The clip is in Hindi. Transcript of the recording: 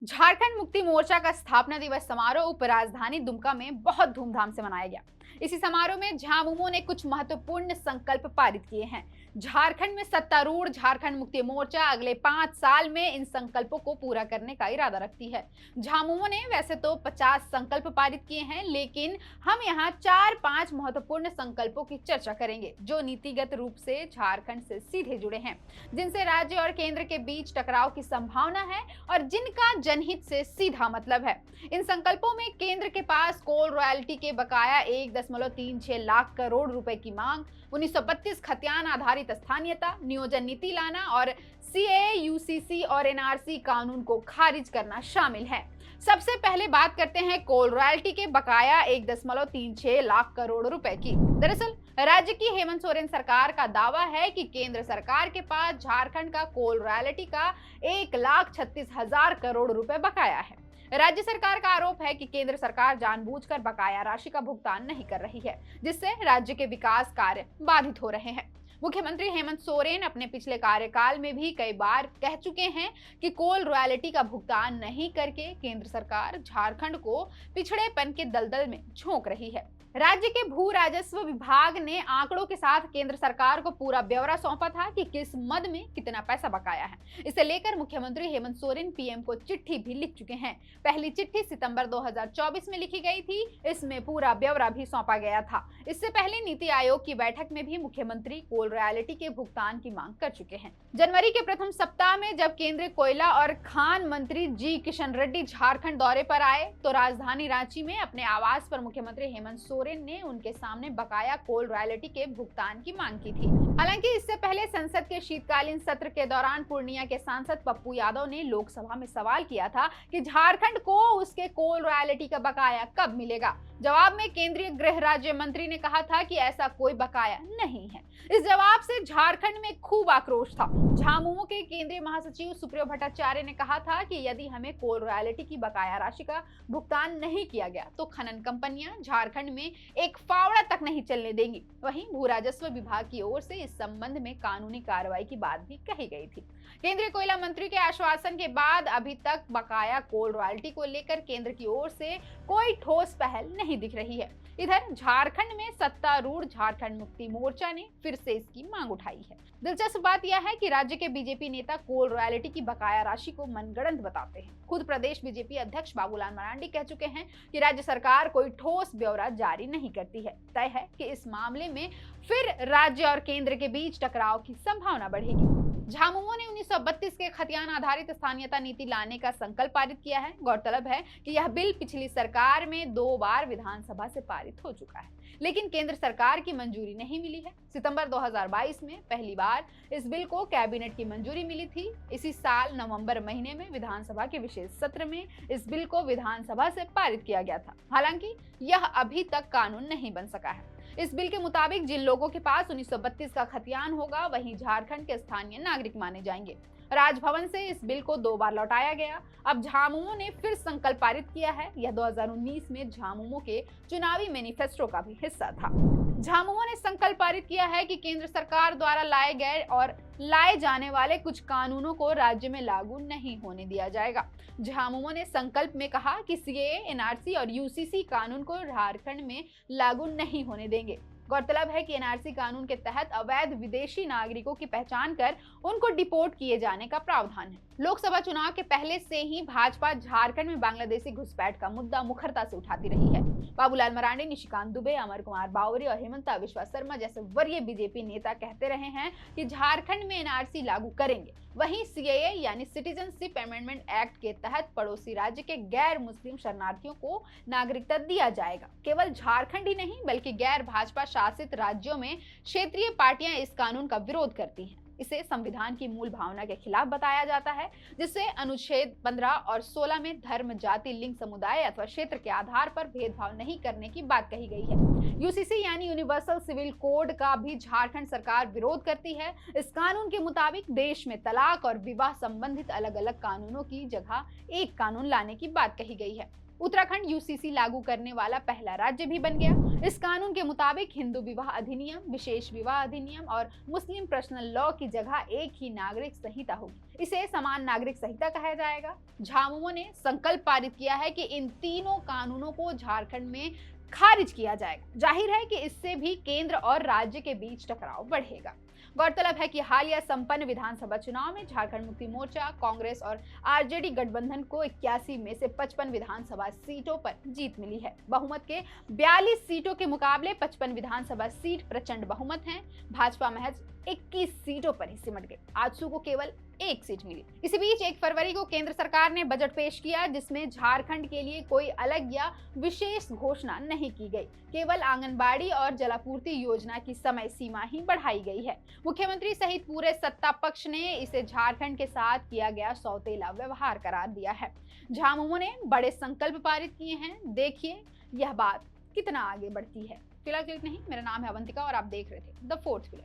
झारखंड मुक्ति मोर्चा का स्थापना दिवस समारोह उपराजधानी दुमका में बहुत धूमधाम से मनाया गया। इसी समारोह में झामुमो ने कुछ महत्वपूर्ण संकल्प पारित किए हैं। झारखंड में सत्तारूढ़ झारखंड मुक्ति मोर्चा अगले 5 साल में इन संकल्पों को पूरा करने का इरादा रखती है। झामुमो ने वैसे तो 50 संकल्प पारित किए हैं, लेकिन हम यहाँ 4-5 महत्वपूर्ण संकल्पों की चर्चा करेंगे जो नीतिगत रूप से झारखंड से सीधे जुड़े हैं, जिनसे राज्य और केंद्र के बीच टकराव की संभावना है और जिनका जनहित से सीधा मतलब है। इन संकल्पों में केंद्र के पास कोल रॉयल्टी के बकाया 1.36 लाख करोड़ रुपए की मांग, 1932 खतियान आधारित स्थानीयता, नियोजन नीति लाना और सीएए, यूसीसी और एनआरसी कानून को खारिज करना शामिल है। सबसे पहले बात करते हैं कोल रॉयल्टी के बकाया 1.36 लाख करोड़ रुपए की। दरअसल राज्य की हेमंत सोरेन सरकार का दावा है कि केंद्र सरकार के पास झारखंड का कोल रॉयल्टी का 1,36,000 करोड़ रुपए बकाया है। राज्य सरकार का आरोप है कि केंद्र सरकार जानबूझकर बकाया राशि का भुगतान नहीं कर रही है, जिससे राज्य के विकास कार्य बाधित हो रहे हैं। मुख्यमंत्री हेमंत सोरेन अपने पिछले कार्यकाल में भी कई बार कह चुके हैं कि कोल रॉयल्टी का भुगतान नहीं करके केंद्र सरकार झारखंड को पिछड़ेपन के दलदल में झोंक रही है। राज्य के भू राजस्व विभाग ने आंकड़ों के साथ केंद्र सरकार को पूरा ब्यौरा सौंपा था कि किस मद में कितना पैसा बकाया है। इसे लेकर मुख्यमंत्री हेमंत सोरेन पीएम को चिट्ठी भी लिख चुके हैं। पहली चिट्ठी सितंबर 2024 में लिखी गई थी। इसमें पूरा ब्यौरा भी सौंपा गया था। इससे पहले नीति आयोग की बैठक में भी मुख्यमंत्री कोल रॉयल्टी के भुगतान की मांग कर चुके हैं। जनवरी के प्रथम सप्ताह में जब केंद्रीय कोयला और खान मंत्री जी किशन रेड्डी झारखंड दौरे पर आए तो राजधानी रांची में अपने आवास पर मुख्यमंत्री हेमंत सोरेन ने उनके सामने बकाया कोल रॉयल्टी के भुगतान की मांग की थी। हालांकि इससे पहले संसद के शीतकालीन सत्र के दौरान पूर्णिया के सांसद पप्पू यादव ने लोकसभा में सवाल किया था कि झारखंड को उसके कोल रॉयल्टी का बकाया कब मिलेगा। जवाब में केंद्रीय गृह राज्य मंत्री ने कहा था कि ऐसा कोई बकाया नहीं है। इस जवाब से झारखंड में खूब आक्रोश था। झामुमो के केंद्रीय महासचिव सुप्रियो भट्टाचार्य ने कहा था कि यदि हमें कोल रॉयल्टी की बकाया राशि का भुगतान नहीं किया गया तो खनन कंपनियां झारखंड में एक फावड़ा तक नहीं चलने देंगी। वहीं भू राजस्व विभाग की ओर से इस संबंध में कानूनी कार्रवाई की बात भी कही गई थी। केंद्रीय कोयला मंत्री के आश्वासन के बाद अभी तक बकाया कोल रॉयल्टी को लेकर केंद्र की ओर से कोई ठोस पहल नहीं दिख रही है। इधर झारखंड में सत्तारूढ़ झारखंड मुक्ति मोर्चा ने फिर से इसकी मांग उठाई है। दिलचस्प बात यह है कि राज्य के बीजेपी नेता कोल रॉयल्टी की बकाया राशि को मनगढ़ंत बताते हैं। खुद प्रदेश बीजेपी अध्यक्ष बाबूलाल मरांडी कह चुके हैं कि राज्य सरकार कोई ठोस ब्यौरा जारी नहीं करती है। तय है कि इस मामले में फिर राज्य और केंद्र के बीच टकराव की संभावना बढ़ेगी। झामुमो ने 1932 के खतियान आधारित स्थानीयता नीति लाने का संकल्प पारित किया है। गौरतलब है कि यह बिल पिछली सरकार में 2 बार विधानसभा से पारित हो चुका है, लेकिन केंद्र सरकार की मंजूरी नहीं मिली है। सितंबर 2022 में पहली बार इस बिल को कैबिनेट की मंजूरी मिली थी। इसी साल नवंबर महीने में विधानसभा के विशेष सत्र में इस बिल को विधानसभा से पारित किया गया था। हालांकि यह अभी तक कानून नहीं बन सका है। इस बिल के मुताबिक जिन लोगों के पास 1932 का खतियान होगा वही झारखंड के स्थानीय नागरिक माने जाएंगे। राजभवन से इस बिल को 2 बार लौटाया गया। अब झामुमो ने फिर संकल्प पारित किया है। यह 2019 में झामुमो के चुनावी मैनिफेस्टो का भी हिस्सा था। झामुमो ने संकल्प पारित किया है कि केंद्र सरकार द्वारा लाए गए और लाए जाने वाले कुछ कानूनों को राज्य में लागू नहीं होने दिया जाएगा। झामुमो ने संकल्प में कहा कि सीएए, एनआरसी और यूसीसी कानून को झारखंड में लागू नहीं होने देंगे। गौरतलब है कि एनआरसी कानून के तहत अवैध विदेशी नागरिकों की पहचान कर उनको डिपोर्ट किए जाने का प्रावधान है। लोकसभा चुनाव के पहले से ही भाजपा झारखंड में बांग्लादेशी घुसपैठ का मुद्दा मुखरता से उठाती रही है। बाबूलाल मरांडी, निशिकांत दुबे, अमर कुमार बावरी और हेमंता विश्वा शर्मा जैसे वरीय बीजेपी नेता कहते रहे हैं कि झारखंड में एनआरसी लागू करेंगे। वहीं सीएए यानी सिटीजनशिप अमेंडमेंट एक्ट के तहत पड़ोसी राज्य के गैर मुस्लिम शरणार्थियों को नागरिकता दिया जाएगा। केवल झारखंड ही नहीं बल्कि गैर भाजपा शासित राज्यों में क्षेत्रीय पार्टियां इस कानून का विरोध करती हैं। इसे संविधान की मूल भावना के खिलाफ बताया जाता है, जिससे अनुच्छेद 15 और 16 में धर्म, जाति, लिंग, समुदाय अथवा क्षेत्र के आधार पर भेदभाव नहीं करने की बात कही गई है। यूसीसी यानी यूनिवर्सल सिविल कोड का भी झारखंड सरकार विरोध करती है। इस कानून के मुताबिक देश में तलाक और विवाह संबंधित अलग अलग कानूनों की जगह एक कानून लाने की बात कही गई है। उत्तराखंड यूसीसी लागू करने वाला पहला राज्य भी बन गया। इस कानून के मुताबिक हिंदू विवाह अधिनियम, विशेष विवाह अधिनियम और मुस्लिम पर्सनल लॉ की जगह एक ही नागरिक संहिता होगी। इसे समान नागरिक संहिता कहा जाएगा। झामुमो ने संकल्प पारित किया है कि इन तीनों कानूनों को झारखंड में खारिज किया जाएगा। जाहिर है कि इससे भी केंद्र और राज्य के बीच टकराव बढ़ेगा। गौरतलब है कि हालिया संपन्न विधानसभा चुनाव में झारखंड मुक्ति मोर्चा, कांग्रेस और आरजेडी गठबंधन को 81 में से 55 विधानसभा सीटों पर जीत मिली है। बहुमत के 42 सीटों के मुकाबले 55 विधानसभा सीट प्रचंड बहुमत हैं। भाजपा महज 21 सीटों पर ही सिमट गई। आजसू को केवल 1 सीट मिली। इसी बीच 1 फरवरी को केंद्र सरकार ने बजट पेश किया, जिसमें झारखंड के लिए कोई अलग या विशेष घोषणा नहीं की गई। केवल आंगनबाड़ी और जलापूर्ति योजना की समय सीमा ही बढ़ाई गई है। मुख्यमंत्री सहित पूरे सत्ता पक्ष ने इसे झारखंड के साथ किया गया सौतेला व्यवहार करार दिया है। झामुमो ने बड़े संकल्प पारित किए हैं। देखिए यह बात कितना आगे बढ़ती है। फिलहाल के लिए नहीं। मेरा नाम है अवंतिका और आप देख रहे थे द फोर्थ पिलर।